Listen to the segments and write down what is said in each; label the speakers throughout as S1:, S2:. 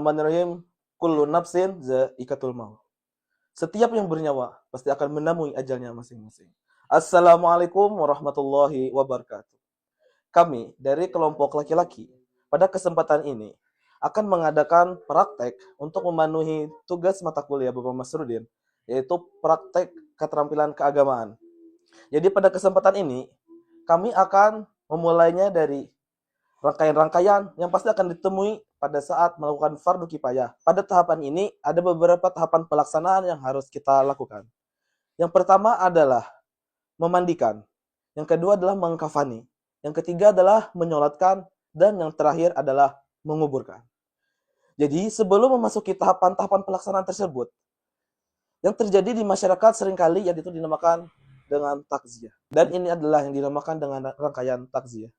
S1: Bismillahirrahmanirrahim. Kullu nafsin za'iqatul maut. Setiap yang bernyawa pasti akan menemui ajalnya masing-masing. Assalamualaikum warahmatullahi wabarakatuh. Kami dari kelompok laki-laki pada kesempatan ini akan mengadakan praktek untuk memenuhi tugas mata kuliah Bapak Masrudin, yaitu praktek keterampilan keagamaan. Jadi pada kesempatan ini kami akan memulainya dari rangkaian-rangkaian yang pasti akan ditemui pada saat melakukan fardu kifayah. Pada tahapan ini ada beberapa tahapan pelaksanaan yang harus kita lakukan. Yang pertama adalah memandikan. Yang kedua adalah mengkafani. Yang ketiga adalah menyolatkan. Dan yang terakhir adalah menguburkan. Jadi sebelum memasuki tahapan-tahapan pelaksanaan tersebut, yang terjadi di masyarakat seringkali yaitu dinamakan dengan takziah. Dan ini adalah yang dinamakan dengan rangkaian takziah.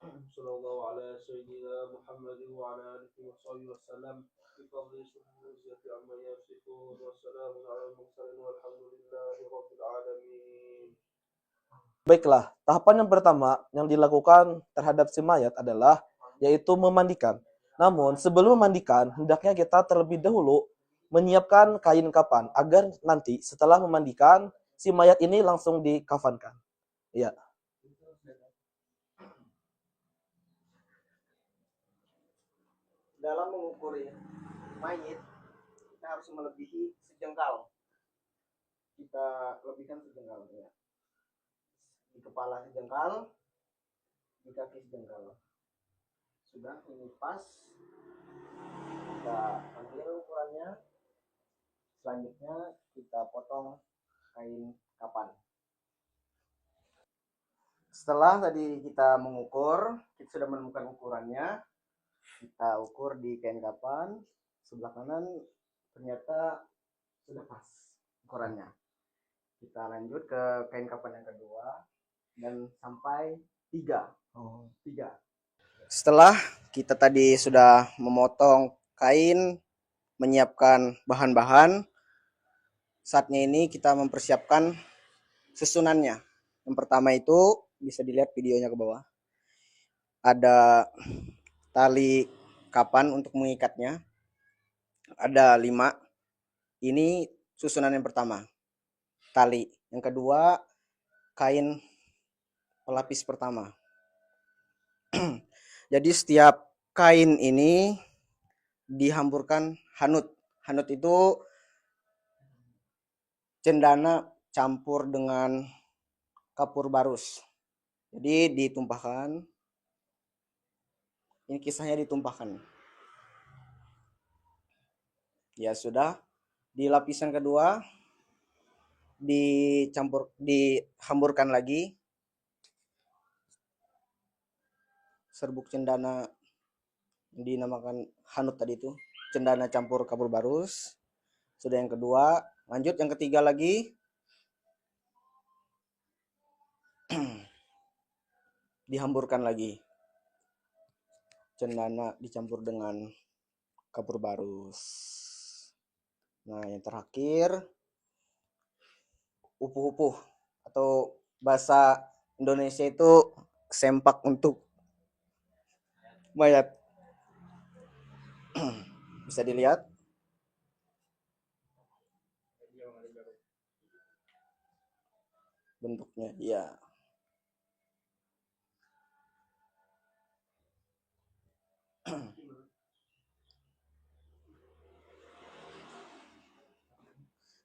S1: Sallallahu ala sayyidina Muhammad wa ala alihi wa sahbihi wasallam bi fadli subhanallahi amma yasifun wa salamun ala al-mursalin walhamdulillahi rabbil alamin. Baiklah, tahapan yang pertama yang dilakukan terhadap si mayat adalah yaitu memandikan. Namun sebelum memandikan, hendaknya kita terlebih dahulu menyiapkan kain kafan agar nanti setelah memandikan si mayat ini langsung dikafankan. Ya.
S2: Dalam mengukur mayit, kita harus melebihi sejengkal. Kita lebihkan sejengkal ya. Di kepala sejengkal, di kaki sejengkal. Sudah, ini pas. Kita ambil ukurannya. Selanjutnya kita potong kain kafan. Setelah tadi kita mengukur, kita sudah menemukan ukurannya. Kita ukur di kain kafan sebelah kanan, ternyata sudah pas ukurannya. Kita lanjut ke kain kafan yang kedua dan sampai 3. Setelah kita tadi sudah memotong kain, menyiapkan bahan-bahan, saatnya ini kita mempersiapkan susunannya. Yang pertama itu bisa dilihat videonya ke bawah. Ada tali kapan untuk mengikatnya, ada 5. Ini susunan yang pertama, tali. Yang kedua, kain pelapis pertama. Jadi setiap kain ini dihamburkan hanut. Hanut itu cendana campur dengan kapur barus. Jadi ditumpahkan. Ini kisahnya ditumpahkan. Ya sudah. Di lapisan kedua dihamburkan lagi serbuk cendana yang dinamakan hanut tadi itu, cendana campur kapur barus. Sudah yang kedua, lanjut yang ketiga lagi. Dihamburkan lagi. Cendana dicampur dengan kapur barus. Nah, yang terakhir upuh-upuh atau bahasa Indonesia itu sempak untuk mayat. Bisa dilihat. Bentuknya, ya.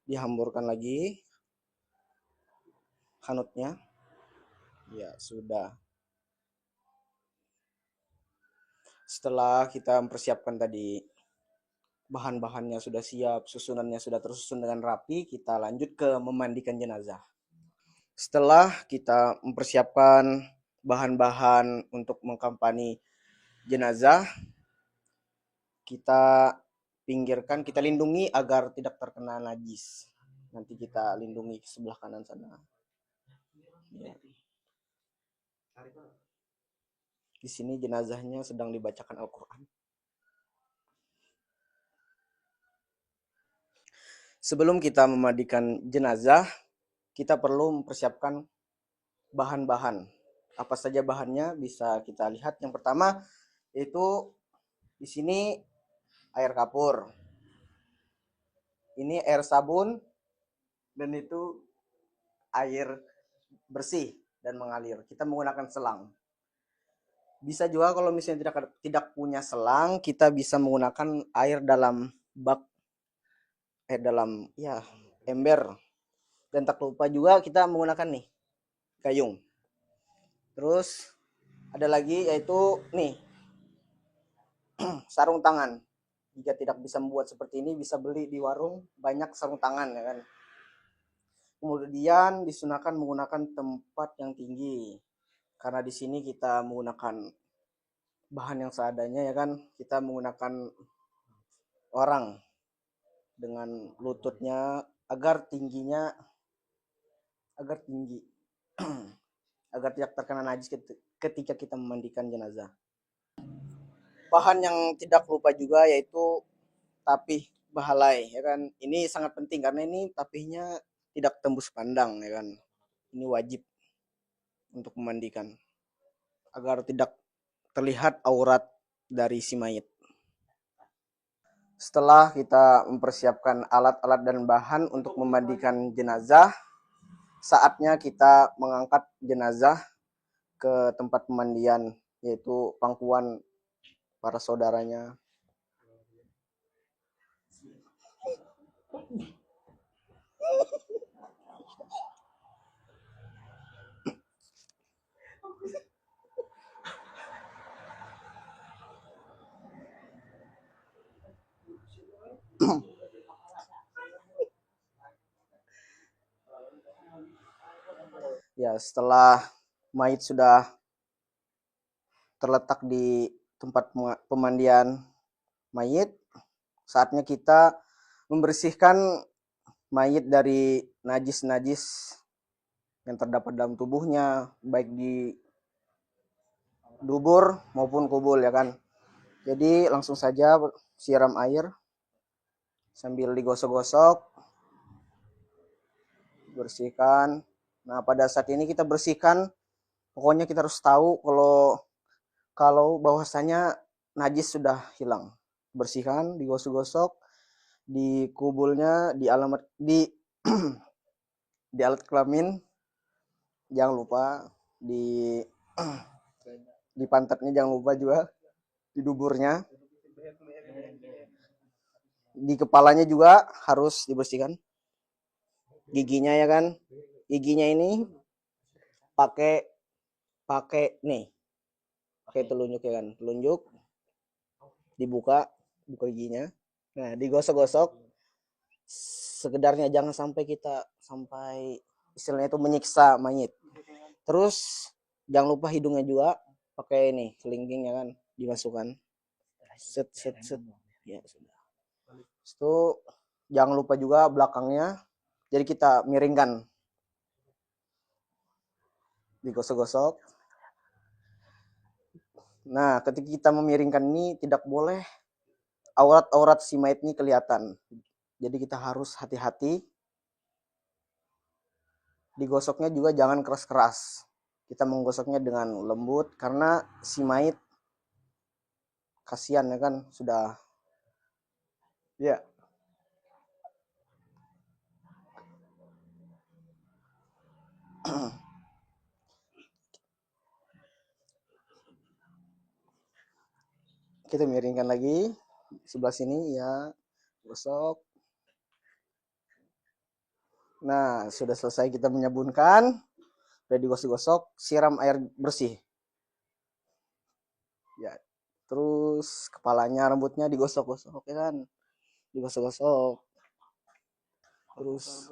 S2: Dihamburkan lagi hanutnya. Ya, sudah. Setelah kita mempersiapkan tadi bahan-bahannya sudah siap, susunannya sudah tersusun dengan rapi, kita lanjut ke memandikan jenazah. Setelah kita mempersiapkan bahan-bahan untuk mengkampani jenazah, kita pinggirkan, kita lindungi agar tidak terkena najis. Nanti kita lindungi ke sebelah kanan sana. Ya. Di sini jenazahnya sedang dibacakan Al-Quran. Sebelum kita memandikan jenazah, kita perlu mempersiapkan bahan-bahan. Apa saja bahannya bisa kita lihat. Yang pertama yaitu di sini air kapur. Ini air sabun, dan itu air bersih dan mengalir. Kita menggunakan selang. Bisa juga kalau misalnya tidak punya selang, kita bisa menggunakan air dalam bak, dalam ya ember. Dan tak lupa juga kita menggunakan nih gayung. Terus ada lagi yaitu nih sarung tangan. Jika tidak bisa membuat seperti ini, bisa beli di warung, banyak sarung tangan ya kan. Kemudian disunahkan menggunakan tempat yang tinggi, karena di sini kita menggunakan bahan yang seadanya ya kan. Kita menggunakan orang dengan lututnya agar tinggi agar tidak terkena najis ketika kita memandikan jenazah. Bahan yang tidak lupa juga yaitu tapih bahalai ya kan. Ini sangat penting karena ini tapihnya tidak tembus pandang ya kan. Ini wajib untuk memandikan agar tidak terlihat aurat dari si mayit. Setelah kita mempersiapkan alat-alat dan bahan untuk memandikan jenazah, saatnya kita mengangkat jenazah ke tempat pemandian, yaitu pangkuan para saudaranya. Ya, setelah mayit sudah terletak di tempat pemandian mayit, saatnya kita membersihkan mayit dari najis-najis yang terdapat dalam tubuhnya, baik di dubur maupun kubul ya kan. Jadi langsung saja siram air sambil digosok-gosok, bersihkan. Nah, pada saat ini kita bersihkan, pokoknya kita harus tahu kalau bahwasanya najis sudah hilang. Bersihkan, digosok-gosok, di kubulnya, di alamat di alat kelamin, jangan lupa di pantatnya jangan lupa juga, di duburnya, di kepalanya juga harus dibersihkan. Giginya ya kan, giginya ini pakai telunjuk ya kan, telunjuk dibuka giginya. Nah, digosok-gosok sekedarnya, jangan sampai istilahnya itu menyiksa mayit. Terus jangan lupa hidungnya juga pakai kelingking ya kan, dimasukkan. Set ya sudah. Itu jangan lupa juga belakangnya. Jadi kita miringkan. Digosok-gosok. Nah, ketika kita memiringkan ini tidak boleh aurat-aurat si mayat ini kelihatan. Jadi kita harus hati-hati. Digosoknya juga jangan keras-keras. Kita menggosoknya dengan lembut karena si mayit kasihan ya kan, sudah ya. Kita miringkan lagi sebelah sini ya, gosok. Nah, sudah selesai kita menyabunkan, udah digosok-gosok, siram air bersih. Ya, terus kepalanya, rambutnya digosok-gosok ya kan, digosok-gosok. Terus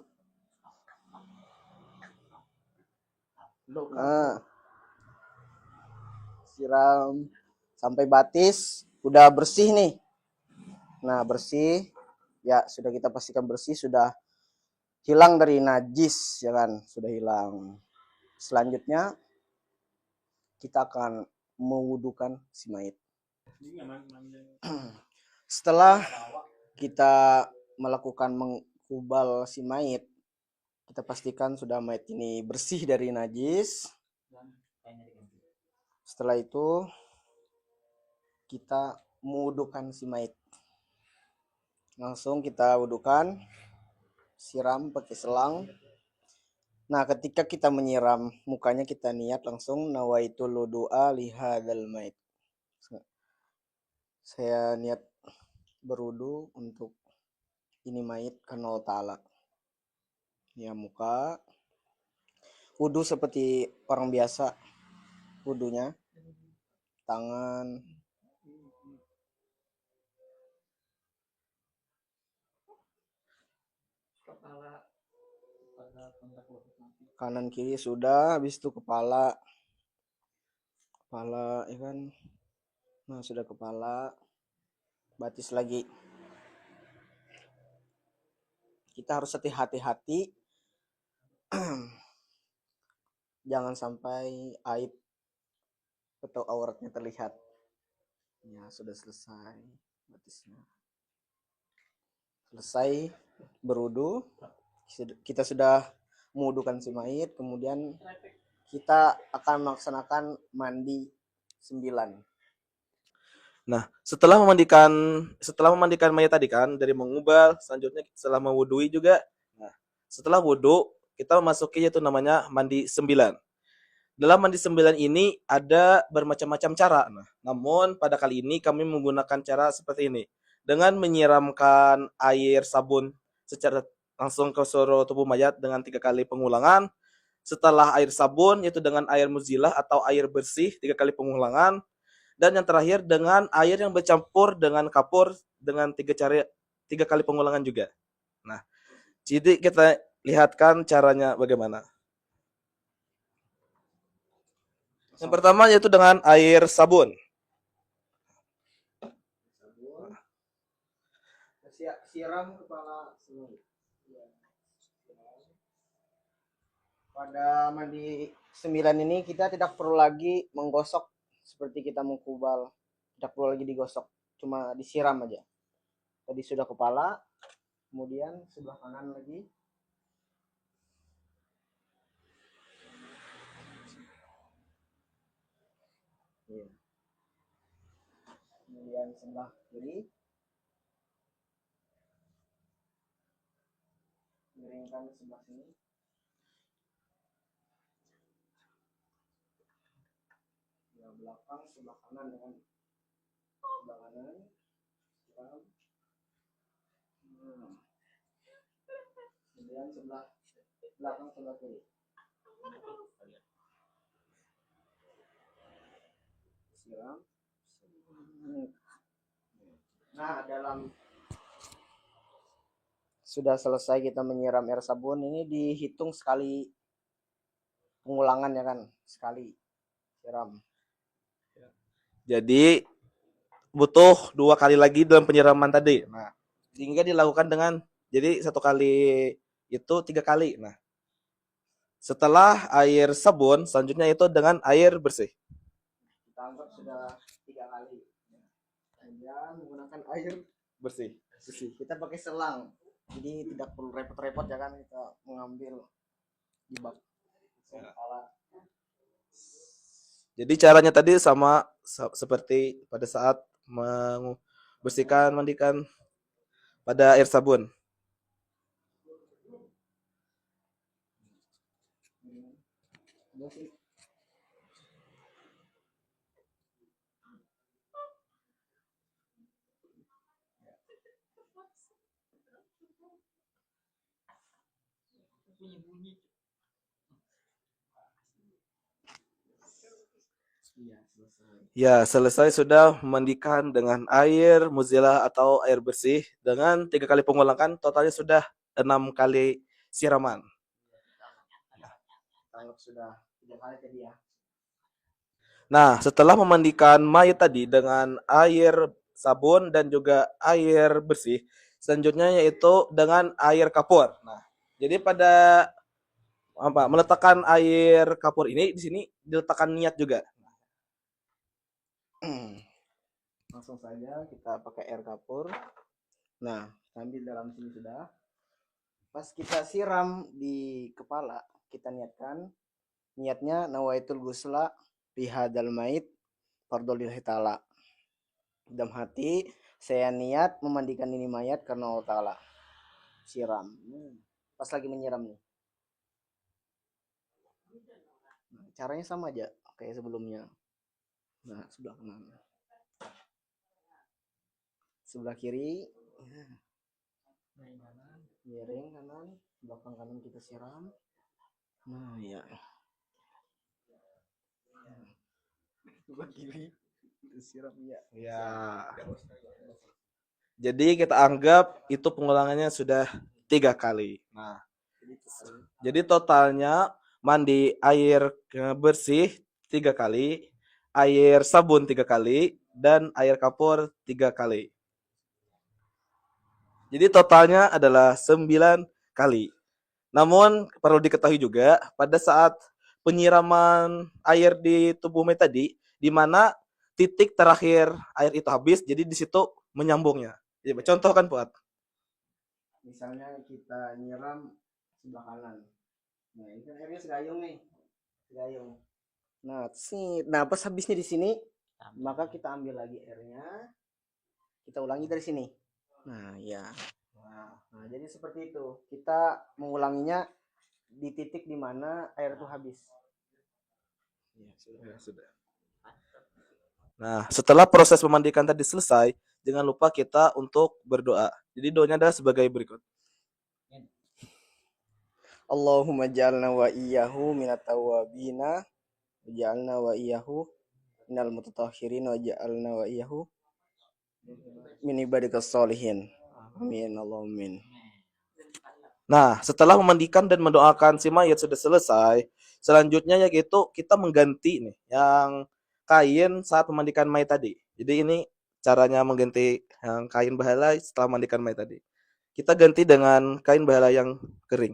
S2: siram sampai batis, udah bersih nih. Nah, bersih ya, sudah kita pastikan bersih, sudah hilang dari najis ya kan, sudah hilang. Selanjutnya kita akan mewudukan si mayit. Setelah kita melakukan mengubal si mayit, kita pastikan sudah mayit ini bersih dari najis. Setelah itu kita mewudukan si mayit. Langsung kita wudukan, siram pakai selang. Nah, ketika kita menyiram mukanya, kita niat langsung nawaitul wudu'a lihadzal mait. Saya niat berwudu untuk ini mayit karena Allah Ta'ala. Ya, muka. Wudu seperti orang biasa wudunya. Tangan. Kanan kiri sudah, habis itu kepala. Kepala, ya kan. Nah, sudah kepala. Batis lagi. Kita harus hati-hati. Jangan sampai aib atau auratnya terlihat. Ya, sudah selesai batisnya. Selesai berwudu, kita sudah mewudukan si mayit, kemudian kita akan melaksanakan mandi 9.
S1: Nah, setelah memandikan mayat tadi kan dari mengubal, selanjutnya setelah mewudui juga. Nah, setelah wudu kita memasuki yaitu namanya mandi 9. Dalam mandi 9 ini ada bermacam-macam cara. Nah, namun pada kali ini kami menggunakan cara seperti ini. Dengan menyiramkan air sabun secara langsung ke seluruh tubuh mayat dengan 3 kali pengulangan. Setelah air sabun yaitu dengan air muzilah atau air bersih 3 kali pengulangan. Dan yang terakhir dengan air yang bercampur dengan kapur dengan 3 kali pengulangan juga. Nah, jadi kita lihatkan caranya bagaimana. Yang pertama yaitu dengan air sabun.
S2: Siram kepala semua. Pada mandi 9 ini kita tidak perlu lagi menggosok seperti kita mengkubal. Tidak perlu lagi digosok, cuma disiram aja. Tadi sudah kepala, kemudian sebelah kanan lagi. Kemudian sebelah kiri. Miringkan sebelah sini. Sebelah belakang, sebelah kanan dengan sebelah kanan. Kemudian sebelah belakang, sebelah kiri. Siram. Nah, sudah selesai kita menyiram air sabun, ini dihitung sekali pengulangan ya kan, sekali siram.
S1: Jadi butuh 2 kali lagi dalam penyiraman tadi. Nah, sehingga dilakukan dengan jadi 1 kali itu 3 kali. Nah, setelah air sabun, selanjutnya itu dengan air bersih.
S2: Kita anggap sudah 3 kali. Kemudian menggunakan air
S1: Bersih.
S2: kita pakai selang, jadi tidak perlu repot-repot ya kan, kita mengambil di bak kepala.
S1: Jadi caranya tadi sama seperti pada saat membersihkan, mandikan pada air sabun. Ya, selesai sudah memandikan dengan air muzilah atau air bersih dengan 3 kali pengulangan, totalnya sudah 6 kali siraman.
S2: Anggap sudah 3 kali tadi ya.
S1: Nah, setelah memandikan mayat tadi dengan air sabun dan juga air bersih, selanjutnya yaitu dengan air kapur. Nah, jadi pada meletakkan air kapur ini di sini diletakkan niat juga.
S2: Langsung saja kita pakai air kapur. Nah, ambil dalam sini sudah. Pas kita siram di kepala, kita niatnya nawaitul gusla bihadzal mait fardhu lillahi ta'ala. Dalam hati Saya niat memandikan ini mayat karena Allah Ta'ala. Siram. Pas lagi menyiram nih. Nah, caranya sama aja kayak sebelumnya. Nah, sebelah kanan. Sebelah kiri. Miring kanan. Belakang kanan kita siram. Nah, ya. Sebelah kiri. Kita siram, ya.
S1: Ya. Jadi kita anggap itu pengulangannya sudah 3 kali. Nah, jadi totalnya mandi air bersih 3 kali, air sabun 3 kali, dan air kapur 3 kali. Jadi totalnya adalah 9 kali. Namun perlu diketahui juga pada saat penyiraman air di tubuh mayat tadi, di mana titik terakhir air itu habis, jadi di situ menyambungnya. Ya, contoh kan Fuad?
S2: Misalnya kita nyiram sebelah kanan. Nah, ini kan airnya segayung nih. Segayung. Nah, pas habisnya di sini, maka kita ambil lagi airnya. Kita ulangi dari sini. Nah, ya. Nah, jadi seperti itu. Kita mengulanginya di titik di mana air itu habis.
S1: Ya, sudah. Nah, setelah proses memandikan tadi selesai, jangan lupa kita untuk berdoa. Jadi doanya adalah sebagai berikut.
S2: Allahumma ja'alna wa iyyahu minat tawwabina wa ja'alna wa iyyahu minal mutatahhirin wa ja'alna wa iyyahu min ibadikas sholihin. Amin Allahumma.
S1: Nah, setelah memandikan dan mendoakan si mayat sudah selesai, selanjutnya yaitu kita mengganti nih yang kain saat memandikan mayat tadi. Jadi ini caranya mengganti yang kain bahala setelah memandikan mayat tadi. Kita ganti dengan kain bahala yang kering.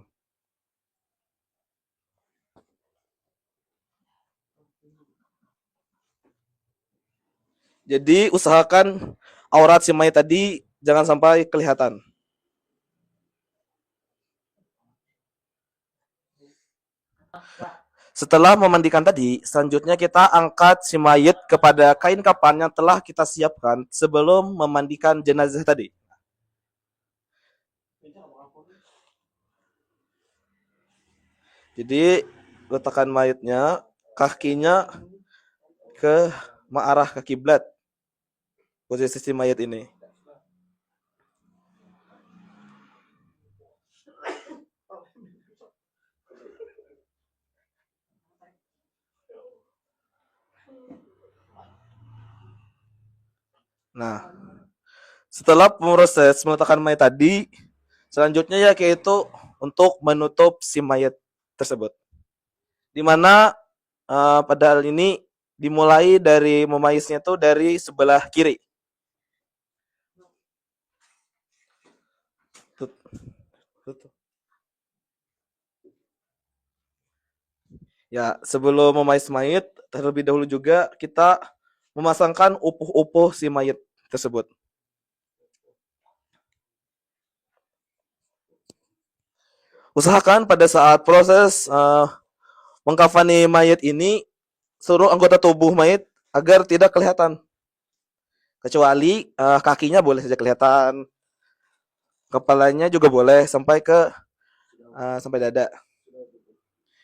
S1: Jadi usahakan aurat si mayat tadi jangan sampai kelihatan. Setelah memandikan tadi, selanjutnya kita angkat si mayit kepada kain kafan yang telah kita siapkan sebelum memandikan jenazah tadi. Jadi letakkan mayitnya, kakinya ke arah ke kiblat. Posisi si mayit ini. Nah, setelah proses meletakkan mayat tadi, selanjutnya yaitu untuk menutup si mayat tersebut. Di mana pada hal ini dimulai dari memayisnya itu dari sebelah kiri. Ya, sebelum memayis mayat, terlebih dahulu juga kita memasangkan upuh-upuh si mayat tersebut. Usahakan pada saat proses mengkafani mayat ini, seluruh anggota tubuh mayat agar tidak kelihatan. Kecuali kakinya boleh saja kelihatan, kepalanya juga boleh sampai ke sampai dada.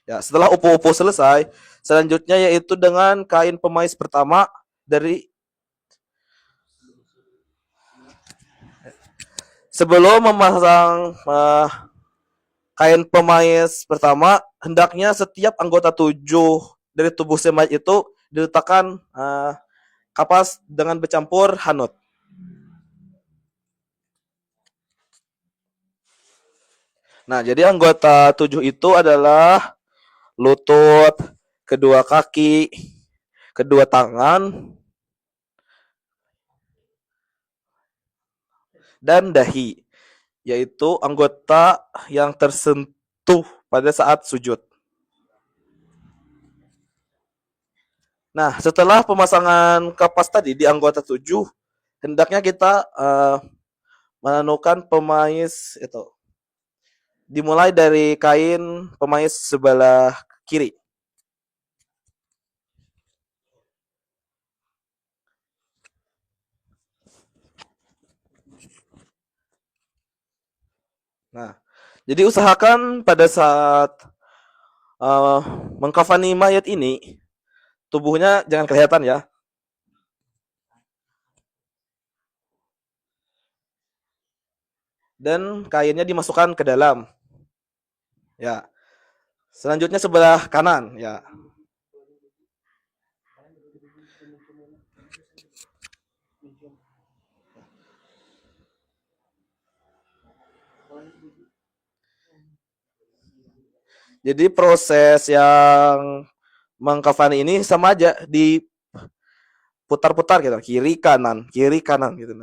S1: Ya, setelah upuh-upuh selesai, selanjutnya yaitu dengan kain pemais pertama dari sebelum memasang kain pemais pertama, hendaknya setiap anggota tubuh dari tubuh si mayat itu diletakkan kapas dengan bercampur hanut. Nah, jadi anggota 7 itu adalah lutut, kedua kaki, kedua tangan, dan dahi, yaitu anggota yang tersentuh pada saat sujud. Nah, setelah pemasangan kapas tadi di anggota 7, hendaknya kita menemukan pemais itu. Dimulai dari kain pemais sebelah kiri. Jadi usahakan pada saat uh, mengkafani mayat ini tubuhnya jangan kelihatan ya. Dan kainnya dimasukkan ke dalam. Ya. Selanjutnya sebelah kanan ya. Jadi proses yang mengkafani ini sama aja diputar-putar gitu, kiri kanan gitu.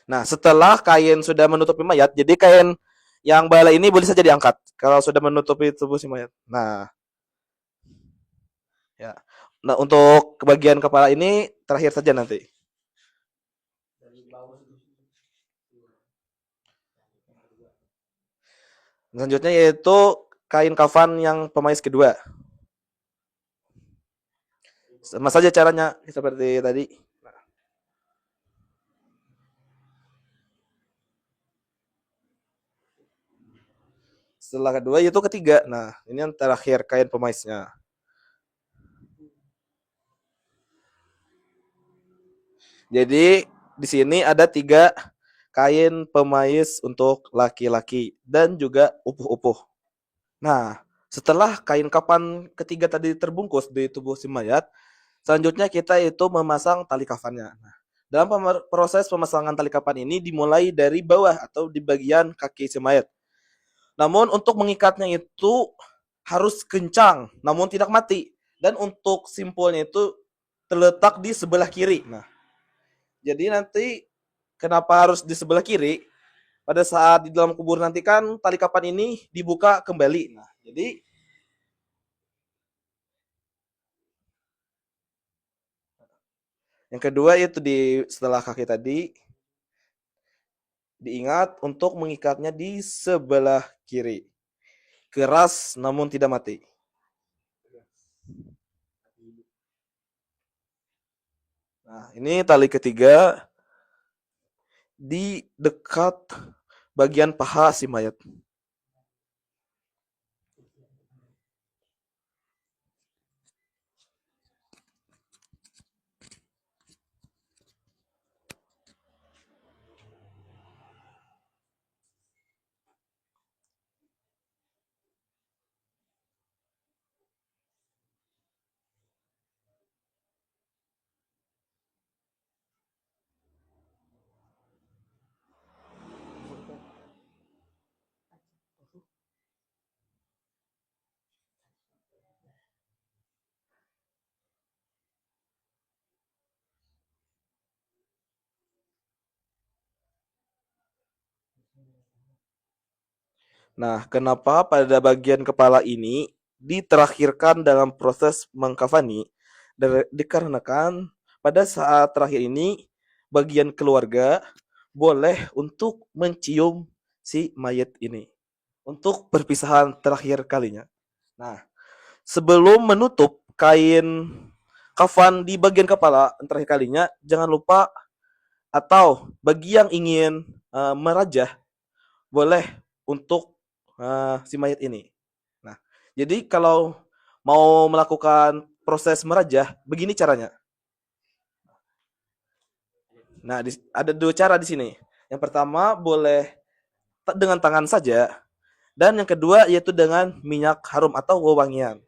S1: Nah, setelah kain sudah menutupi mayat, jadi kain yang bala ini boleh saja diangkat kalau sudah menutupi tubuh si mayat. Nah, ya. Nah, untuk bagian kepala ini terakhir saja nanti. Selanjutnya yaitu kain kafan yang pemais kedua. Sama saja caranya seperti tadi. Setelah kedua itu ketiga. Nah, ini yang terakhir kain pemaisnya. Jadi di sini ada 3 kain pemais untuk laki-laki dan juga upuh-upuh. Nah, setelah kain kapan ketiga tadi terbungkus di tubuh si mayat, selanjutnya kita itu memasang tali kafannya. Nah, dalam proses pemasangan tali kapan ini dimulai dari bawah atau di bagian kaki si mayat. Namun untuk mengikatnya itu harus kencang, namun tidak mati. Dan untuk simpulnya itu terletak di sebelah kiri. Nah, jadi nanti kenapa harus di sebelah kiri? Pada saat di dalam kubur nanti kan tali kapan ini dibuka kembali. Nah, jadi yang kedua itu setelah kaki tadi diingat untuk mengikatnya di sebelah kiri. Keras namun tidak mati. Nah, ini tali ketiga di dekat bagian paha si mayat. Nah, kenapa pada bagian kepala ini diterakhirkan dalam proses mengkafani? Dikarenakan pada saat terakhir ini bagian keluarga boleh untuk mencium si mayat ini untuk perpisahan terakhir kalinya. Nah, sebelum menutup kain kafan di bagian kepala terakhir kalinya, jangan lupa atau bagi yang ingin merajah boleh untuk si mayat ini. Nah, jadi kalau mau melakukan proses merajah, begini caranya. Nah, ada 2 cara di sini. Yang pertama boleh dengan tangan saja, dan yang kedua yaitu dengan minyak harum atau wewangian.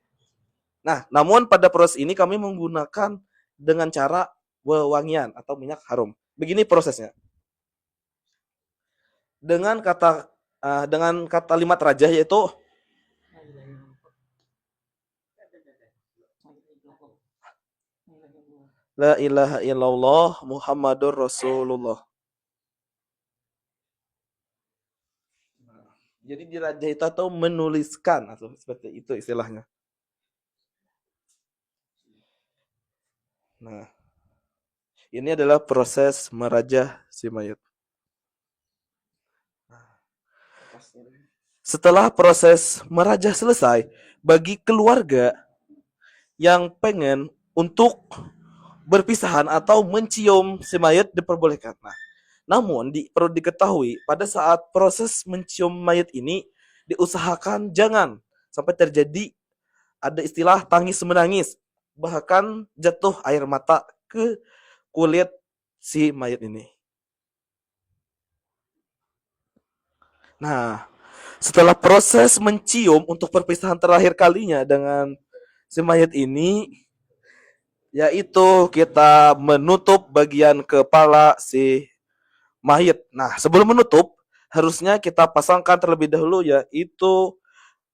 S1: Nah, namun pada proses ini kami menggunakan dengan cara wewangian atau minyak harum. Begini prosesnya. Dengan kata kalimat rajah yaitu La ilaha illallah Muhammadur Rasulullah. Jadi dirajah itu atau menuliskan atau seperti itu istilahnya. Nah, ini adalah proses merajah si mayat. Setelah proses merajah selesai, bagi keluarga yang pengen untuk berpisahan atau mencium si mayat diperbolehkan. Nah, Namun perlu diketahui pada saat proses mencium mayat ini diusahakan jangan sampai terjadi ada istilah tangis menangis, bahkan jatuh air mata ke kulit si mayat ini. Nah, setelah proses mencium untuk perpisahan terakhir kalinya dengan si mayat ini, yaitu kita menutup bagian kepala si mayat. Nah, sebelum menutup, harusnya kita pasangkan terlebih dahulu yaitu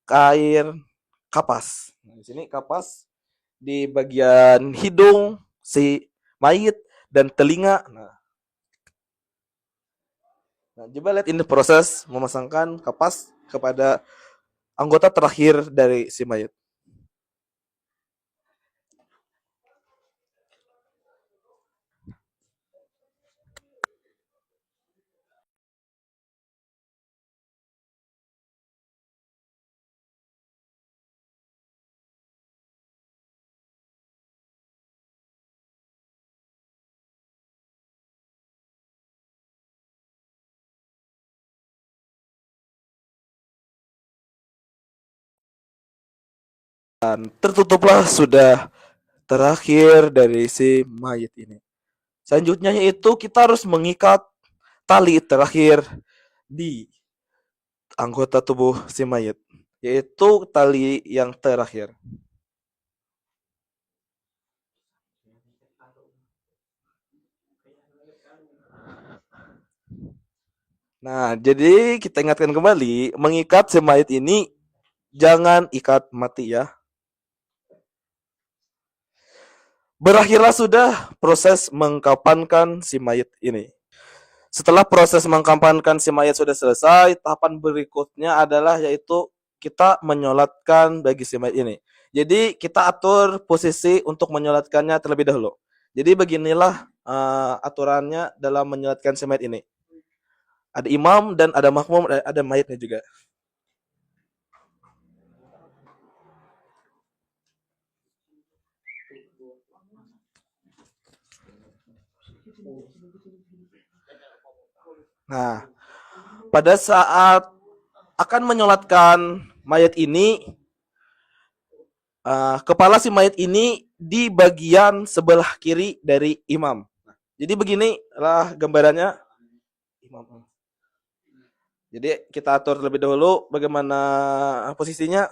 S1: kain kapas. Nah, di sini kapas di bagian hidung si mayat dan telinga. Nah, coba lihat ini proses memasangkan kapas kepada anggota terakhir dari si mayat. Dan tertutuplah sudah terakhir dari si mayat ini. Selanjutnya yaitu kita harus mengikat tali terakhir di anggota tubuh si mayat, yaitu tali yang terakhir. Nah, jadi kita ingatkan kembali, mengikat si mayat ini jangan ikat mati ya. Berakhirlah sudah proses mengkapankan si mayat ini. Setelah proses mengkampankan si mayat sudah selesai, tahapan berikutnya adalah yaitu kita menyolatkan bagi si mayat ini. Jadi kita atur posisi untuk menyolatkannya terlebih dahulu. Jadi beginilah aturannya dalam menyolatkan si mayat ini. Ada imam dan ada makmum, ada mayatnya juga. Nah, pada saat akan menyolatkan mayat ini, kepala si mayat ini di bagian sebelah kiri dari imam. Jadi beginilah gambarannya. Jadi kita atur lebih dahulu bagaimana posisinya.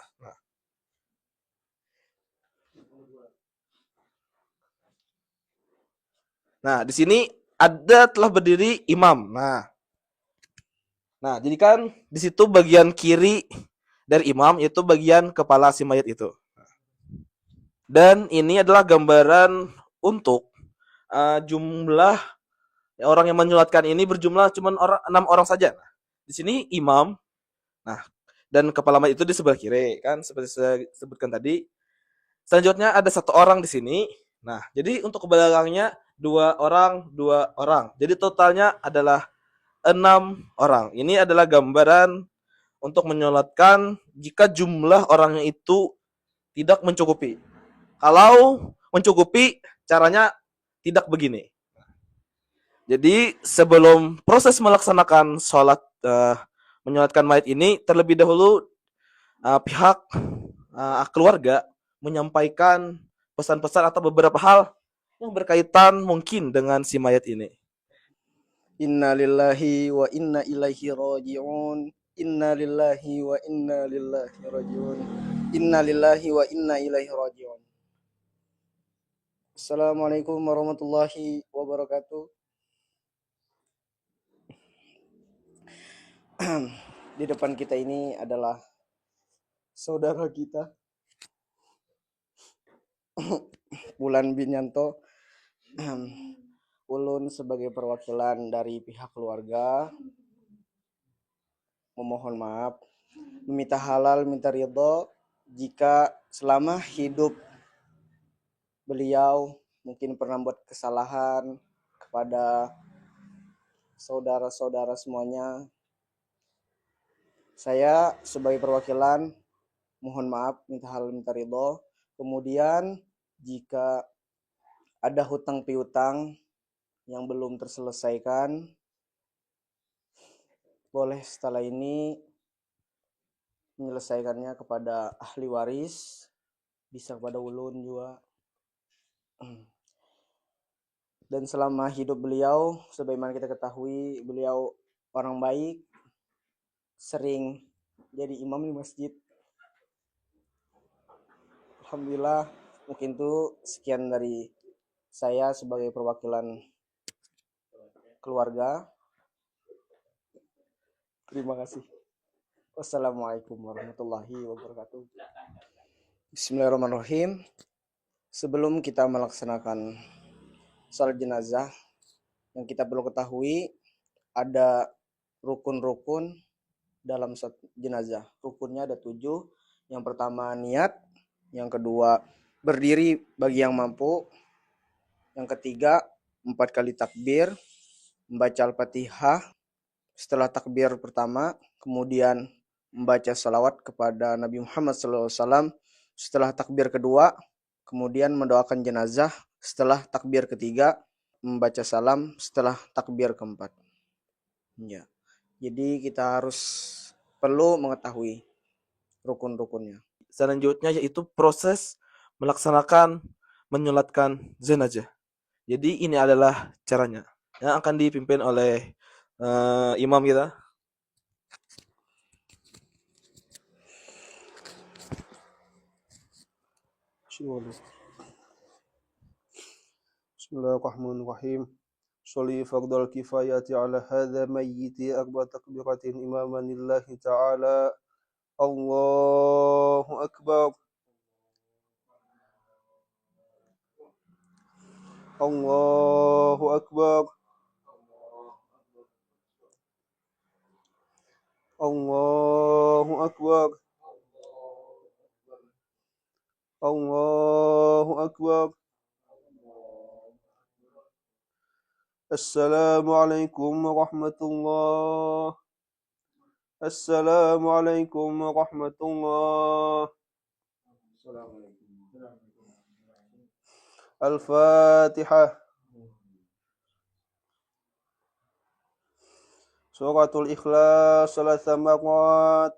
S1: Nah, di sini ada telah berdiri imam. Nah, jadi kan di situ bagian kiri dari imam itu bagian kepala si mayat itu. Dan ini adalah gambaran untuk jumlah orang yang menyolatkan ini berjumlah cuma 6 orang saja. Nah, di sini imam. Nah, dan kepala mayat itu di sebelah kiri kan seperti saya sebutkan tadi. Selanjutnya ada 1 orang di sini. Nah, jadi untuk ke belakangnya 2 orang, 2 orang. Jadi totalnya adalah 6 orang. Ini adalah gambaran untuk menyolatkan jika jumlah orangnya itu tidak mencukupi. Kalau mencukupi, caranya tidak begini. Jadi sebelum proses melaksanakan sholat menyolatkan mayat ini, terlebih dahulu pihak keluarga menyampaikan pesan-pesan atau beberapa hal yang berkaitan mungkin dengan si mayat ini.
S2: Inna lillahi wa inna ilaihi raji'un. Inna lillahi wa inna lillahi raji'un. Inna lillahi wa inna ilaihi raji'un. Assalamualaikum warahmatullahi wabarakatuh. Di depan kita ini adalah saudara kita Wulan bin Yanto. Ulun sebagai perwakilan dari pihak keluarga memohon maaf, meminta halal, minta ridho jika selama hidup beliau mungkin pernah buat kesalahan kepada saudara-saudara semuanya. Saya sebagai perwakilan mohon maaf, minta halal, minta ridho. Kemudian jika ada hutang piutang yang belum terselesaikan, boleh setelah ini menyelesaikannya kepada ahli waris, bisa kepada ulun juga. Dan selama hidup beliau, sebagaimana kita ketahui, beliau orang baik, sering jadi imam di masjid. Alhamdulillah, mungkin itu sekian dari saya sebagai perwakilan keluarga. Terima kasih. Wassalamualaikum warahmatullahi wabarakatuh. Bismillahirrahmanirrahim. Sebelum kita melaksanakan salat jenazah, yang kita perlu ketahui ada rukun-rukun dalam salat jenazah. Rukunnya ada 7. Yang pertama niat, yang kedua berdiri bagi yang mampu, yang ketiga 4 kali takbir, membaca Al-Fatihah setelah takbir pertama, kemudian membaca salawat kepada Nabi Muhammad SAW setelah takbir kedua, kemudian mendoakan jenazah setelah takbir ketiga, membaca salam setelah takbir keempat. Ya. Jadi kita harus perlu mengetahui rukun-rukunnya.
S1: Selanjutnya yaitu proses melaksanakan menyolatkan jenazah. Jadi ini adalah caranya yang akan dipimpin oleh imam kita.
S3: Bismillahirrahmanirrahim. Sholli fardal kifayati ala hadha mayyiti akbar takbiratin imaman lillahi ta'ala. Allahu akbar. Allahu akbar. Allahu akbar. Allahu akbar. Assalamualaikum warahmatullahi. Assalamualaikum warahmatullahi. Al-Fatihah. Suratul Ikhlas 3 marat.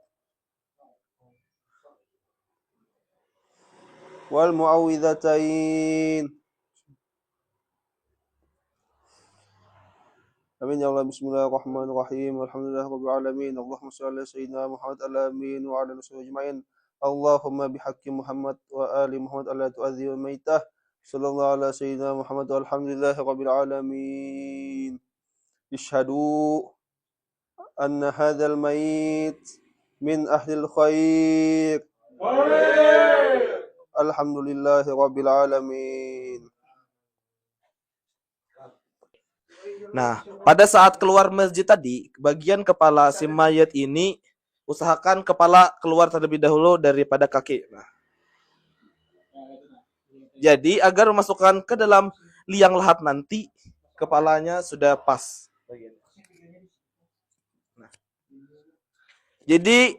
S3: Wal muawwidzatain. Amin ya Allah. Bismillahirrahmanirrahim. Alhamdulillahirabbil alamin. Allahumma shalli ala sayyidina Muhammad al-amin wa ala alihi ajma'in. Allahumma bihaqqi Muhammad wa ali Muhammad alla tu'adzi wa maitah. Sallallahu ala sayyidina Muhammad walhamdulillahirabbil alamin. Ishhadu anna hadzal mayit min ahlil khair. Alhamdulillahirabbil alamin.
S1: Nah, pada saat keluar masjid tadi, bagian kepala si mayat ini usahakan kepala keluar terlebih dahulu daripada kaki. Nah, jadi agar memasukkan ke dalam liang lahat nanti, kepalanya sudah pas. Nah, jadi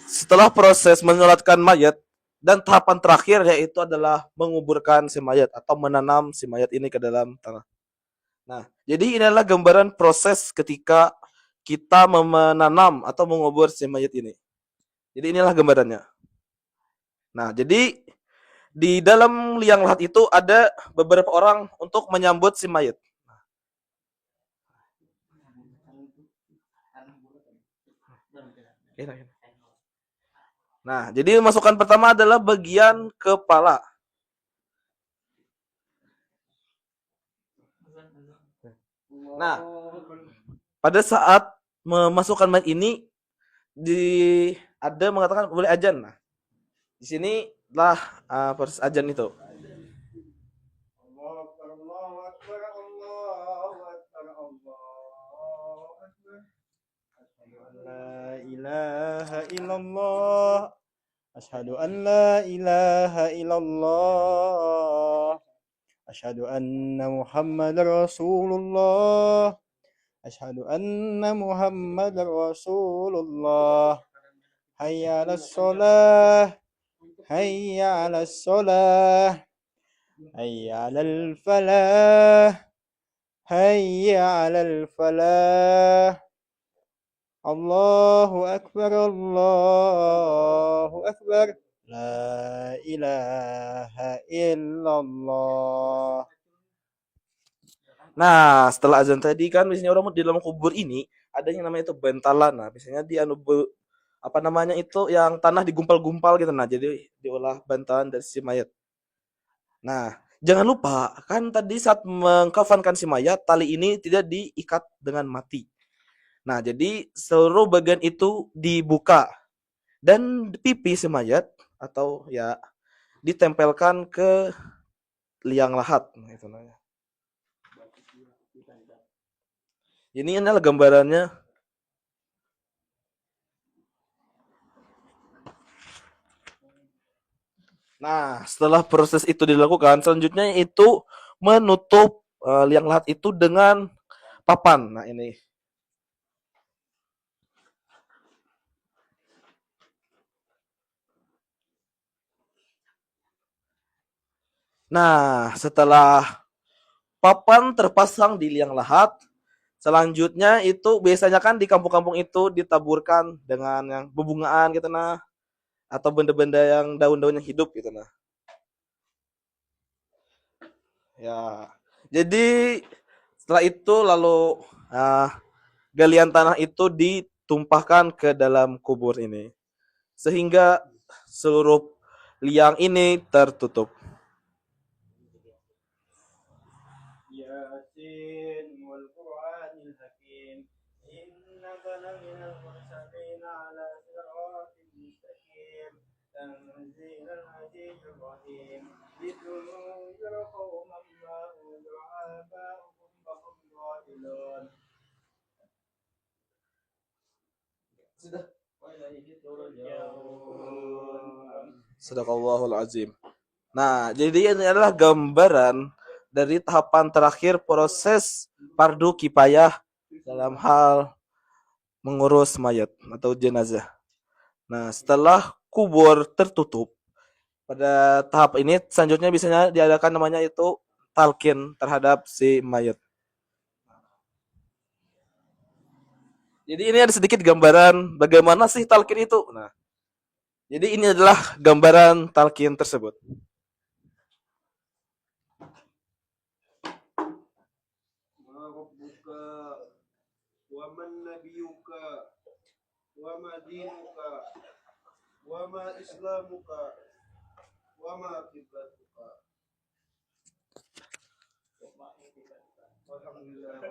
S1: setelah proses menyolatkan mayat dan tahapan terakhir yaitu adalah menguburkan si mayat atau menanam si mayat ini ke dalam tanah. Nah, jadi ini adalah gambaran proses ketika kita menanam atau mengubur si mayat ini. Jadi inilah gambarannya. Nah, jadi di dalam liang lahat itu ada beberapa orang untuk menyambut si mayat. Nah, jadi masukan pertama adalah bagian kepala. Nah, pada saat memasukkan mayat ini ada mengatakan boleh ajan. Nah, di sini lah proses ajan itu.
S4: La ilaha illallah. Asyhadu an la ilaha illallah. Asyhadu anna Muhammadar Rasulullah. Asyhadu anna Muhammadar Rasulullah. Hayya 'alas shalah. Hayya 'alas shalah. Hayya 'alal falah. Hayya 'alal falah. Allahu Akbar, Allahu Akbar. La ilaha illallah.
S1: Nah, setelah azan tadi kan biasanya orang di dalam kubur ini ada yang namanya itu bentalan. Nah, biasanya di apa namanya itu yang tanah digumpal-gumpal gitu. Nah, jadi diolah bantalan dari si mayat. Nah, jangan lupa kan tadi saat mengkafankan si mayat tali ini tidak diikat dengan mati. Nah, jadi seluruh bagian itu dibuka dan pipi si mayat atau ya ditempelkan ke liang lahat. Nah, itu namanya. Ini adalah gambarannya. Nah, setelah proses itu dilakukan, selanjutnya itu menutup liang lahat itu dengan papan. Nah, ini. Nah, setelah papan terpasang di liang lahat, selanjutnya itu biasanya kan di kampung-kampung itu ditaburkan dengan yang bebungaan gitu nah atau benda-benda yang daun-daun yang hidup gitu nah. Ya. Jadi setelah itu lalu galian tanah itu ditumpahkan ke dalam kubur ini sehingga seluruh liang ini tertutup.
S4: Yasin wal Qur'anil Hakim. Innaka laminal mursalin ala siratin mustaqim. Tanzilal azizir rahim. Litunzira qauman ma unzira aba'uhum wa hum ghafilun.
S1: Sudah. Sadaqallahul azim. Nah, jadi ini adalah gambaran dari tahapan terakhir proses fardu kifayah dalam hal mengurus mayat atau jenazah. Nah, setelah kubur tertutup, pada tahap ini selanjutnya biasanya diadakan namanya itu talqin terhadap si mayat. Jadi ini ada sedikit gambaran bagaimana sih talqin itu. Nah, jadi ini adalah gambaran talqin tersebut.
S3: Wa man nabiyuka wa ma dinuka wa ma islamuka wa ma qiblatuka. Alhamdulillah.